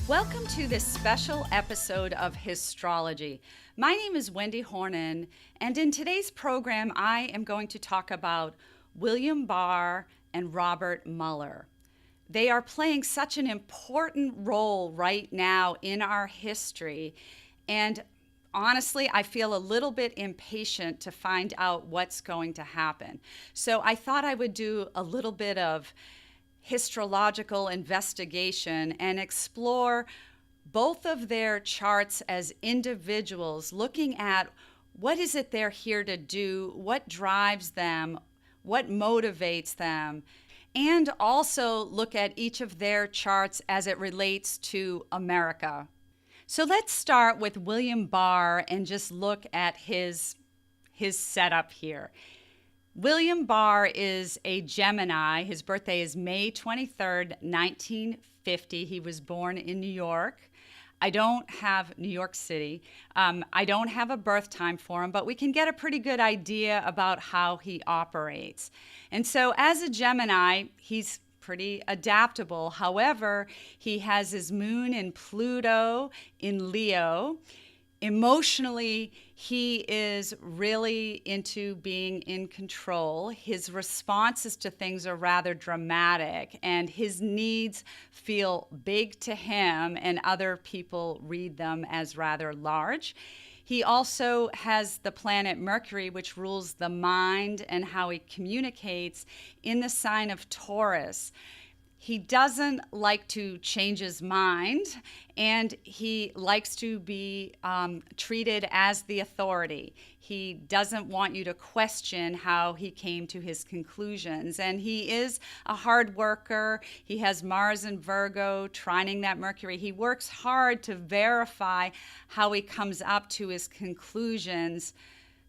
Welcome to this special episode of Astrology. My name is Wendy Hornung, and in today's program, I am going to talk about William Barr and Robert Mueller. They are playing such an important role right now in our history, and honestly, I feel a little bit impatient to find out what's going to happen. So I thought I would do a little bit of astrological investigation and explore both of their charts as individuals, looking at what is it they're here to do, what drives them, what motivates them, and also look at each of their charts as it relates to America. So let's start with William Barr and just look at his setup here. William Barr is a Gemini. His birthday is May 23rd, 1950. He was born in New York. I don't have New York City. I don't have a birth time for him, but we can get a pretty good idea about how he operates. And so as a Gemini, he's pretty adaptable. However, he has his moon in Pluto in Leo. Emotionally, he is really into being in control. His responses to things are rather dramatic, and his needs feel big to him, and other people read them as rather large. He also has the planet Mercury, which rules the mind and how he communicates, in the sign of Taurus. He doesn't like to change his mind, and he likes to be treated as the authority. He doesn't want you to question how he came to his conclusions. And he is a hard worker. He has Mars in Virgo, trining that Mercury. He works hard to verify how he comes up to his conclusions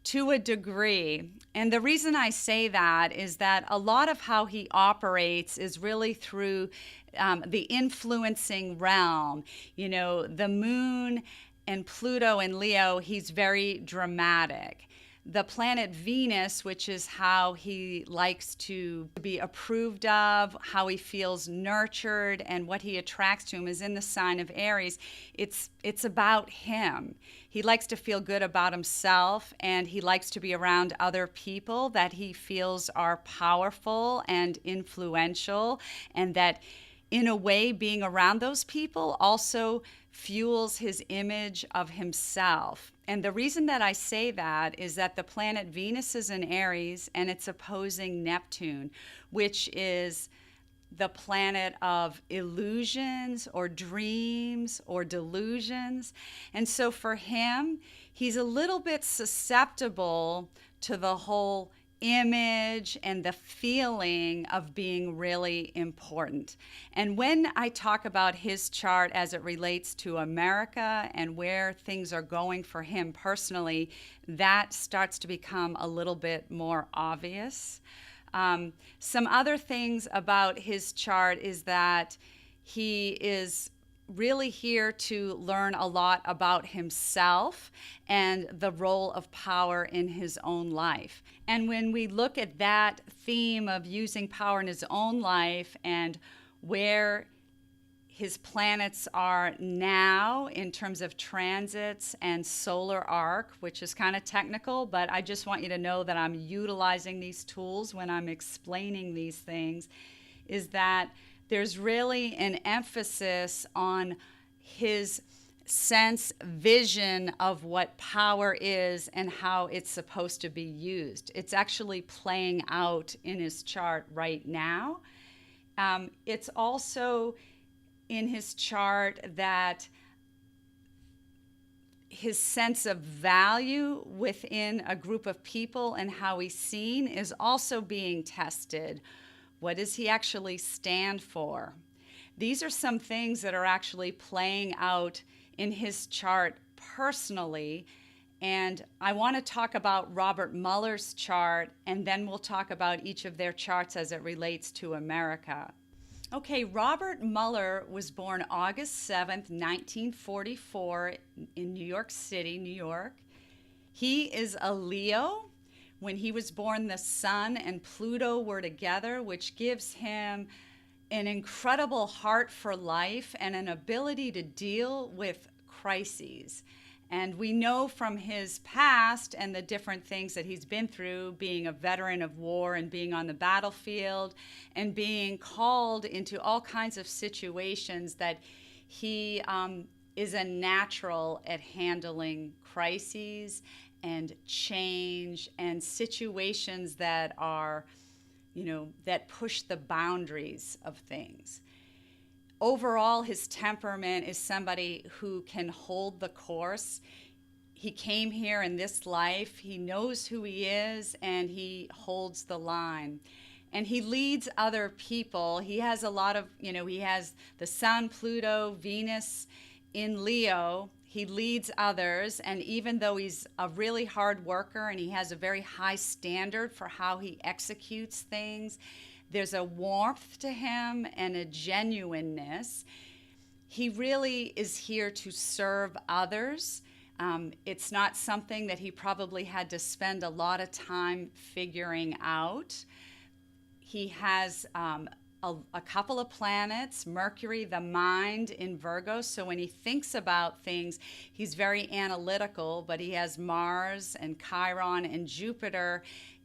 to a degree. And the reason I say that is that a lot of how he operates is really through the influencing realm. You know, the moon and Pluto and Leo, he's very dramatic. The planet Venus, which is how he likes to be approved of, how he feels nurtured, and what he attracts to him, is in the sign of Aries. It's about him. He likes to feel good about himself, and he likes to be around other people that he feels are powerful and influential, and that in a way, being around those people also fuels his image of himself. And the reason that I say that is that the planet Venus is in Aries, and it's opposing Neptune, which is the planet of illusions or dreams or delusions. And so for him, he's a little bit susceptible to the whole image and the feeling of being really important. And when I talk about his chart as it relates to America and where things are going for him personally, that starts to become a little bit more obvious. Some other things about his chart is that he is really here to learn a lot about himself and the role of power in his own life. And when we look at that theme of using power in his own life and where his planets are now in terms of transits and solar arc, which is kind of technical, but I just want you to know that I'm utilizing these tools when I'm explaining these things, is that there's really an emphasis on his sense, vision of what power is and how it's supposed to be used. It's actually playing out in his chart right now. It's also in his chart that his sense of value within a group of people and how he's seen is also being tested. What does he actually stand for? These are some things that are actually playing out in his chart personally. And I want to talk about Robert Mueller's chart, and then we'll talk about each of their charts as it relates to America. Okay, Robert Mueller was born August 7th, 1944 in New York City, New York. He is a Leo. When he was born, the Sun and Pluto were together, which gives him an incredible heart for life and an ability to deal with crises. And we know from his past and the different things that he's been through, being a veteran of war and being on the battlefield and being called into all kinds of situations, that he is a natural at handling crises and change and situations that are, that push the boundaries of things. Overall, his temperament is somebody who can hold the course. He came here in this life, he knows who he is, and he holds the line. And he leads other people. He has a lot of, he has the Sun, Pluto, Venus in Leo. He leads others, and even though he's a really hard worker and he has a very high standard for how he executes things, there's a warmth to him and a genuineness. He really is here to serve others. It's not something that he probably had to spend a lot of time figuring out. He has a couple of planets, Mercury, the mind in Virgo. So when he thinks about things, he's very analytical, but he has Mars and Chiron and Jupiter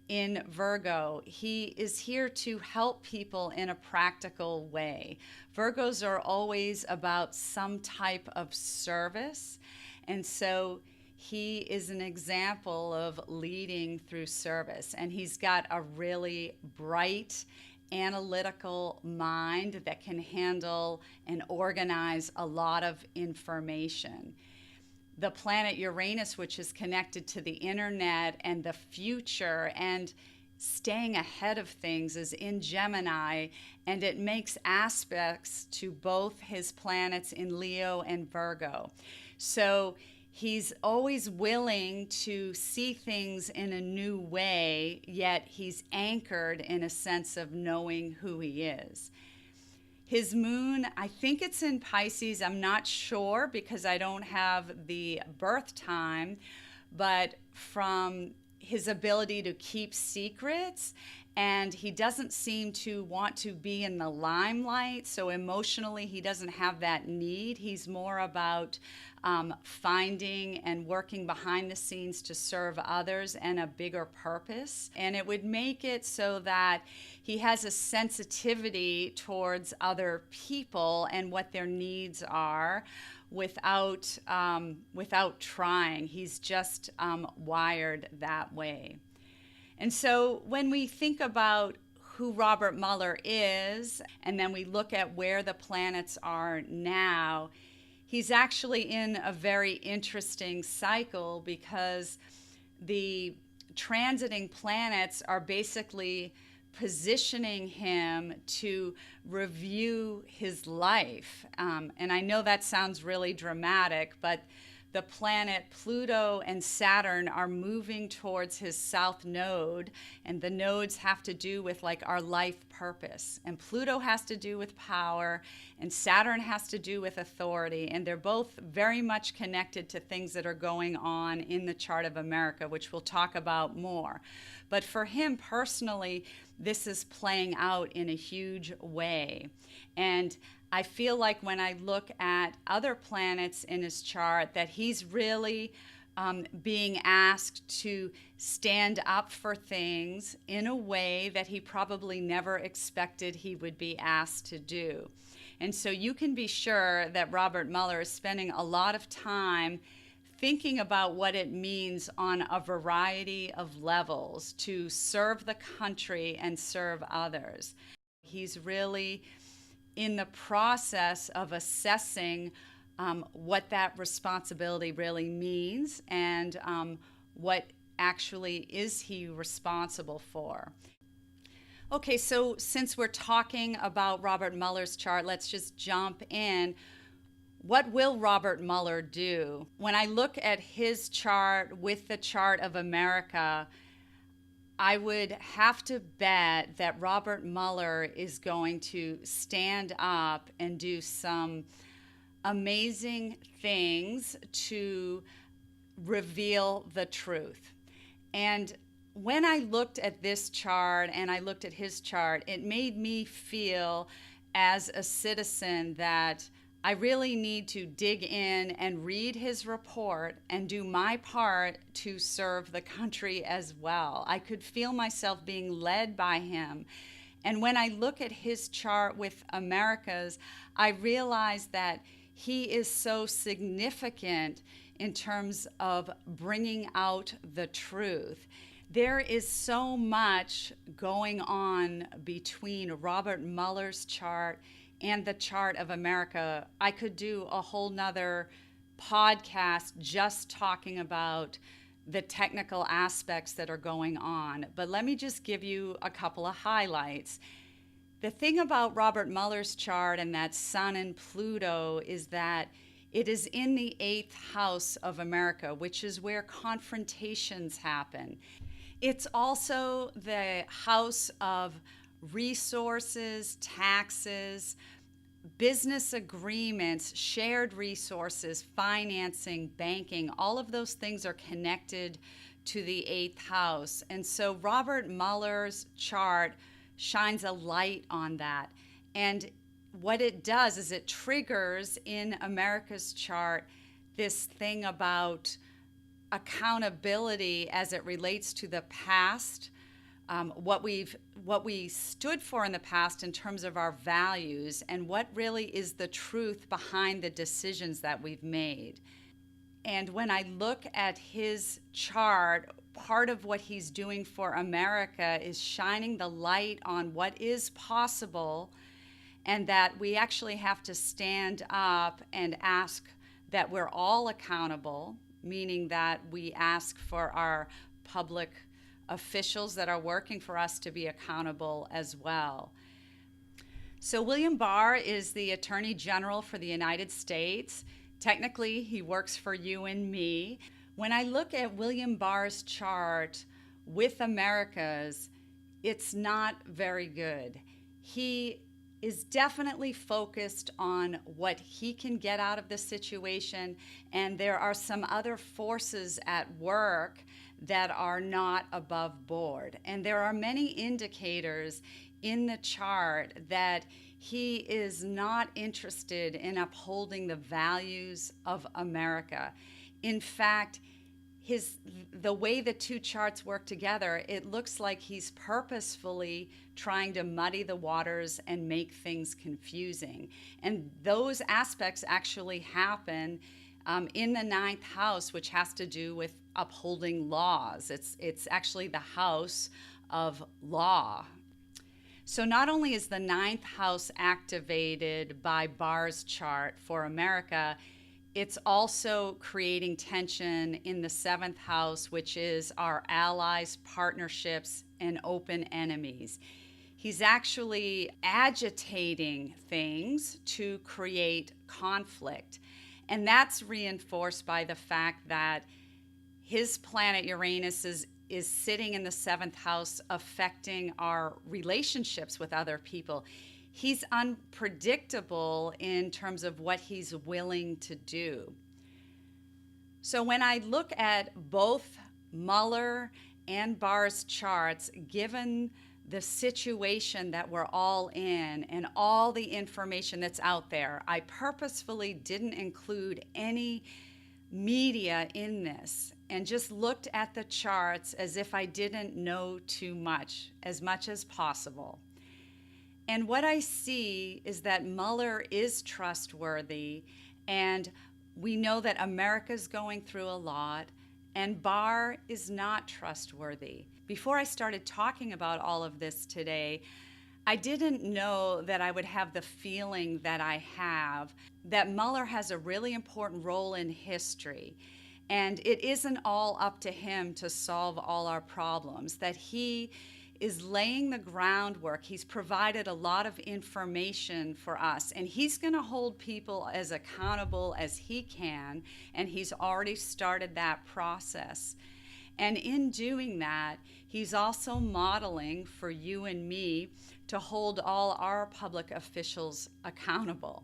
in Virgo. He is here to help people in a practical way. Virgos are always about some type of service. And so he is an example of leading through service. And he's got a really bright, analytical mind that can handle and organize a lot of information. The planet Uranus, which is connected to the internet and the future and staying ahead of things, is in Gemini, and it makes aspects to both his planets in Leo and Virgo. So he's always willing to see things in a new way, yet he's anchored in a sense of knowing who he is. His moon, I think it's in Pisces. I'm not sure because I don't have the birth time, but from his ability to keep secrets, and he doesn't seem to want to be in the limelight. So emotionally, he doesn't have that need. He's more about finding and working behind the scenes to serve others and a bigger purpose. And it would make it so that he has a sensitivity towards other people and what their needs are without trying. He's just wired that way. And so when we think about who Robert Mueller is, and then we look at where the planets are now, he's actually in a very interesting cycle because the transiting planets are basically positioning him to review his life. And I know that sounds really dramatic, but the planet Pluto and Saturn are moving towards his south node, and the nodes have to do with like our life purpose. And Pluto has to do with power, and Saturn has to do with authority, and they're both very much connected to things that are going on in the Chart of America, which we'll talk about more. But for him personally, this is playing out in a huge way. And I feel like when I look at other planets in his chart that he's really being asked to stand up for things in a way that he probably never expected he would be asked to do. And so you can be sure that Robert Mueller is spending a lot of time thinking about what it means on a variety of levels to serve the country and serve others. He's really in the process of assessing what that responsibility really means and what actually is he responsible for. Okay, so since we're talking about Robert Mueller's chart, let's just jump in. What will Robert Mueller do? When I look at his chart with the Chart of America, I would have to bet that Robert Mueller is going to stand up and do some amazing things to reveal the truth. And when I looked at this chart and I looked at his chart, it made me feel as a citizen that I really need to dig in and read his report and do my part to serve the country as well. I could feel myself being led by him. And when I look at his chart with America's, I realize that he is so significant in terms of bringing out the truth. There is so much going on between Robert Mueller's chart and the chart of America. I could do a whole nother podcast just talking about the technical aspects that are going on. But let me just give you a couple of highlights. The thing about Robert Mueller's chart and that Sun and Pluto is that it is in the 8th house of America, which is where confrontations happen. It's also the house of resources, taxes, business agreements, shared resources, financing, banking. All of those things are connected to the 8th house. And so Robert Mueller's chart shines a light on that. And what it does is it triggers in America's chart this thing about accountability as it relates to the past, what we stood for in the past in terms of our values, and what really is the truth behind the decisions that we've made. And when I look at his chart, part of what he's doing for America is shining the light on what is possible, and that we actually have to stand up and ask that we're all accountable, meaning that we ask for our public officials that are working for us to be accountable as well. So William Barr is the Attorney General for the United States. Technically, he works for you and me. When I look at William Barr's chart with America's, it's not very good. He is definitely focused on what he can get out of the situation, and there are some other forces at work that are not above board. And there are many indicators in the chart that he is not interested in upholding the values of America. In fact, the way the two charts work together, it looks like he's purposefully trying to muddy the waters and make things confusing. And those aspects actually happen in the 9th house, which has to do with upholding laws. It's actually the house of law. So not only is the 9th house activated by Barr's chart for America, it's also creating tension in the 7th house, which is our allies, partnerships, and open enemies. He's actually agitating things to create conflict. And that's reinforced by the fact that his planet Uranus is sitting in the 7th house, affecting our relationships with other people. He's unpredictable in terms of what he's willing to do. So when I look at both Mueller and Barr's charts, given the situation that we're all in and all the information that's out there, I purposefully didn't include any media in this and just looked at the charts as if I didn't know too much as possible. And what I see is that Mueller is trustworthy, and we know that America's going through a lot, and Barr is not trustworthy. Before I started talking about all of this today, I didn't know that I would have the feeling that I have, that Mueller has a really important role in history. And it isn't all up to him to solve all our problems, that he is laying the groundwork. He's provided a lot of information for us, and he's going to hold people as accountable as he can, and he's already started that process. And in doing that, he's also modeling for you and me to hold all our public officials accountable.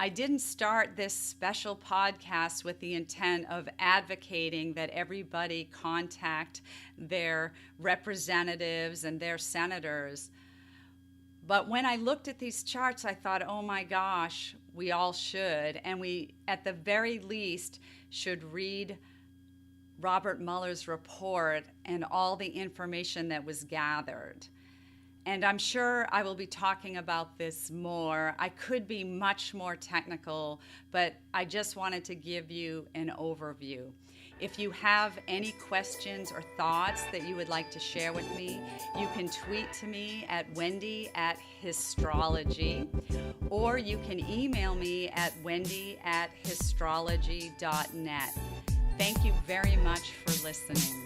I didn't start this special podcast with the intent of advocating that everybody contact their representatives and their senators, But when I looked at these charts, I thought, oh my gosh, we all should. And we, at the very least, should read Robert Mueller's report and all the information that was gathered. And I'm sure I will be talking about this more. I could be much more technical, but I just wanted to give you an overview. If you have any questions or thoughts that you would like to share with me, you can tweet to me at Wendy@Histrology, or you can email me at Wendy@Histrology.net. Thank you very much for listening.